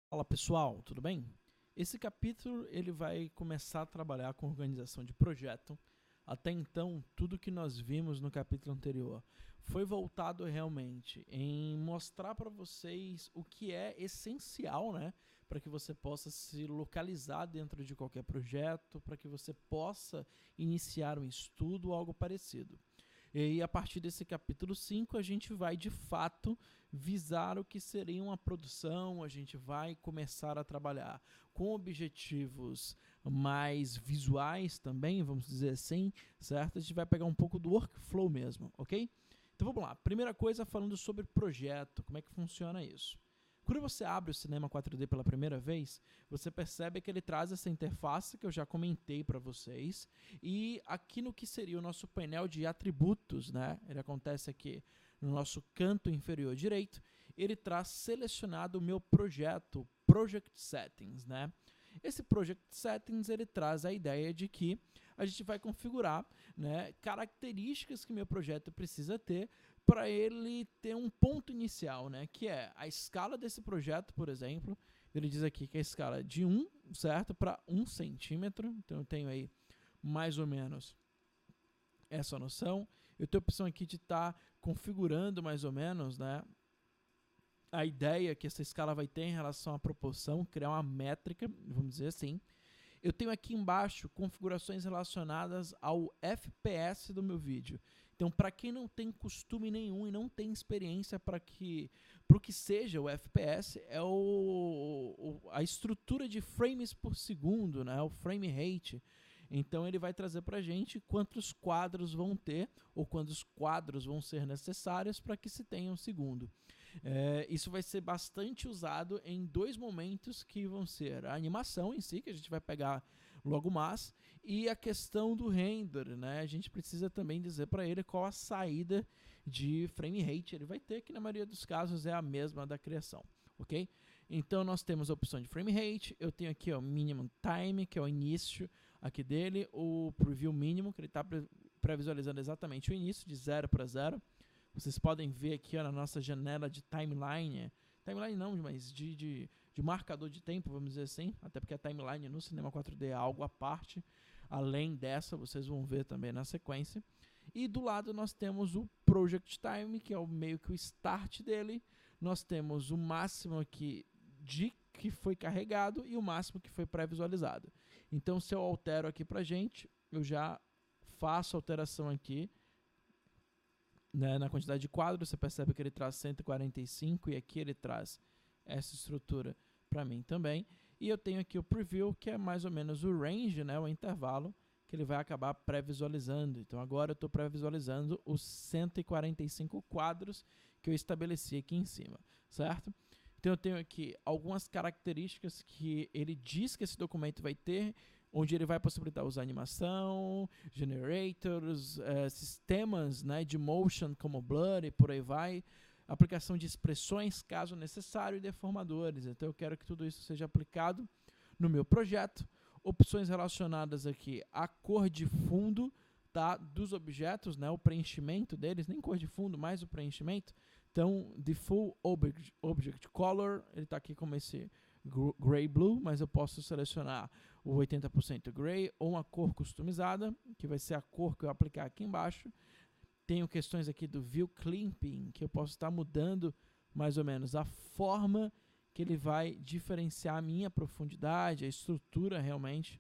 Fala pessoal, tudo bem? Esse capítulo ele vai começar a trabalhar com organização de projeto. Até então, tudo que nós vimos no capítulo anterior foi voltado realmente em mostrar para vocês o que é essencial, né, para que você possa se localizar dentro de qualquer projeto, para que você possa iniciar um estudo ou algo parecido. E aí, a partir desse capítulo 5, a gente vai de fato visar o que seria uma produção, a gente vai começar a trabalhar com objetivos mais visuais também, vamos dizer assim, certo? A gente vai pegar um pouco do workflow mesmo, ok? Então vamos lá. Primeira coisa, falando sobre projeto, como é que funciona isso? Quando você abre o Cinema 4D pela primeira vez, você percebe que ele traz essa interface que eu já comentei para vocês, e aqui no que seria o nosso painel de atributos, né? Ele acontece aqui no nosso canto inferior direito, ele traz selecionado o meu projeto, Project Settings, né? Esse Project Settings ele traz a ideia de que a gente vai configurar, né, características que meu projeto precisa ter para ele ter um ponto inicial, né, que é a escala desse projeto, por exemplo. Ele diz aqui que é a escala de 1, certo, para 1 centímetro. Então eu tenho aí mais ou menos essa noção. Eu tenho a opção aqui de estar configurando mais ou menos, né, a ideia que essa escala vai ter em relação à proporção, criar uma métrica, vamos dizer assim. Eu tenho aqui embaixo configurações relacionadas ao FPS do meu vídeo. Então, para quem não tem costume nenhum e não tem experiência para o que seja o FPS, é a estrutura de frames por segundo, né? O frame rate. Então, ele vai trazer para a gente quantos quadros vão ter ou quantos quadros vão ser necessários para que se tenha um segundo. Isso vai ser bastante usado em dois momentos que vão ser a animação em si, que a gente vai pegar logo mais, e a questão do render, né? A gente precisa também dizer para ele qual a saída de frame rate ele vai ter, que na maioria dos casos é a mesma da criação, ok? Então nós temos a opção de frame rate, eu tenho aqui o minimum time, que é o início aqui dele, o preview mínimo, que ele está pré-visualizando exatamente o início, de 0 para 0. Vocês podem ver aqui ó, na nossa janela de timeline, timeline não, mas de marcador de tempo, vamos dizer assim, até porque a timeline no Cinema 4D é algo à parte, além dessa, vocês vão ver também na sequência. E do lado nós temos o Project Time, que é o meio que o start dele, nós temos o máximo aqui de que foi carregado e o máximo que foi pré-visualizado. Então se eu altero aqui pra gente, eu já faço a alteração aqui, né, na quantidade de quadros, você percebe que ele traz 145 e aqui ele traz essa estrutura para mim também. E eu tenho aqui o preview, que é mais ou menos o range, né, o intervalo que ele vai acabar pré-visualizando. Então agora eu estou pré-visualizando os 145 quadros que eu estabeleci aqui em cima, certo? Então eu tenho aqui algumas características que ele diz que esse documento vai ter, onde ele vai possibilitar usar animação, generators, sistemas, né, de motion como blur e por aí vai, aplicação de expressões caso necessário e deformadores. Então eu quero que tudo isso seja aplicado no meu projeto. Opções relacionadas aqui à cor de fundo, tá, dos objetos, né, o preenchimento deles, nem cor de fundo, mas o preenchimento. Então, Default Object Color, ele está aqui como esse Gray Blue, mas eu posso selecionar o 80% Gray ou uma cor customizada, que vai ser a cor que eu aplicar aqui embaixo. Tenho questões aqui do View Clipping, que eu posso estar mudando mais ou menos a forma que ele vai diferenciar a minha profundidade, a estrutura realmente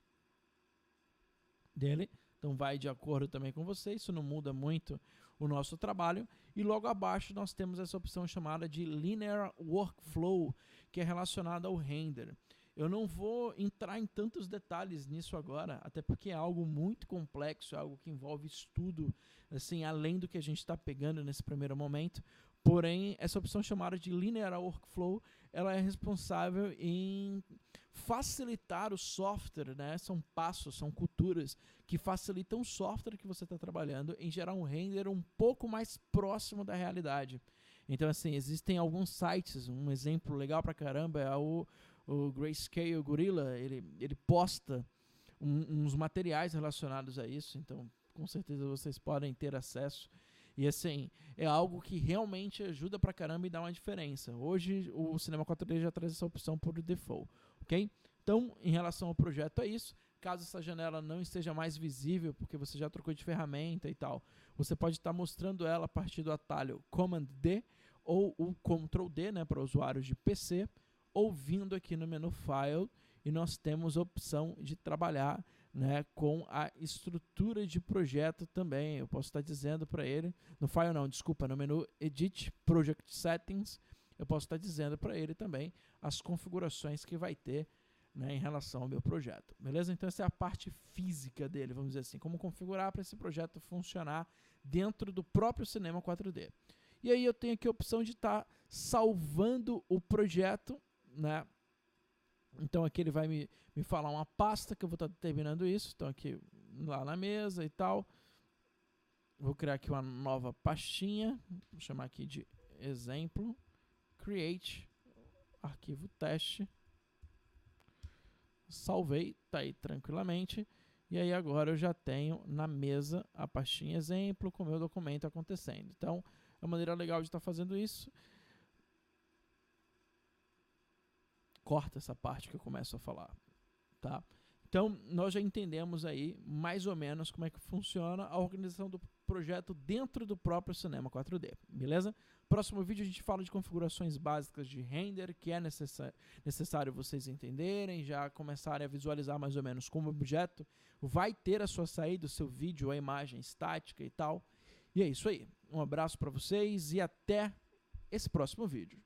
dele. Então vai de acordo também com você, isso não muda muito o nosso trabalho. E logo abaixo nós temos essa opção chamada de Linear Workflow, que é relacionada ao render. Eu não vou entrar em tantos detalhes nisso agora, até porque é algo muito complexo, é algo que envolve estudo, assim, além do que a gente está pegando nesse primeiro momento. Porém, essa opção chamada de Linear Workflow, ela é responsável em facilitar o software, né? São passos, são culturas que facilitam o software que você está trabalhando em gerar um render um pouco mais próximo da realidade. Então, assim, existem alguns sites, um exemplo legal pra caramba é o Grayscale Gorilla, ele posta uns materiais relacionados a isso, então com certeza vocês podem ter acesso E assim, é algo que realmente ajuda pra caramba e dá uma diferença. Hoje o Cinema 4D já traz essa opção por default, ok? Então, em relação ao projeto é isso. Caso essa janela não esteja mais visível, porque você já trocou de ferramenta e tal, você pode estar mostrando ela a partir do atalho Command D ou o Ctrl D, né, para usuários de PC, ou vindo aqui no menu File, e nós temos a opção de trabalhar, né, com a estrutura de projeto também. Eu posso estar dizendo para ele, no File não, desculpa, no menu Edit Project Settings, eu posso estar dizendo para ele também as configurações que vai ter, né, em relação ao meu projeto, beleza? Então essa é a parte física dele, vamos dizer assim, como configurar para esse projeto funcionar dentro do próprio Cinema 4D. E aí eu tenho aqui a opção de estar salvando o projeto, né? Então aqui ele vai me falar uma pasta que eu vou estar determinando isso. Então aqui lá na mesa e tal, vou criar aqui uma nova pastinha, vou chamar aqui de exemplo, create, arquivo teste. Salvei, tá aí tranquilamente. E aí agora eu já tenho na mesa a pastinha exemplo com o meu documento acontecendo. Então é uma maneira legal de estar fazendo isso. Corta essa parte que eu começo a falar, tá? Então nós já entendemos aí mais ou menos como é que funciona a organização do projeto dentro do próprio Cinema 4D, beleza? Próximo vídeo a gente fala de configurações básicas de render, que é necessário vocês entenderem, já começarem a visualizar mais ou menos como o objeto vai ter a sua saída, o seu vídeo, a imagem estática e tal. E é isso aí. Um abraço para vocês e até esse próximo vídeo.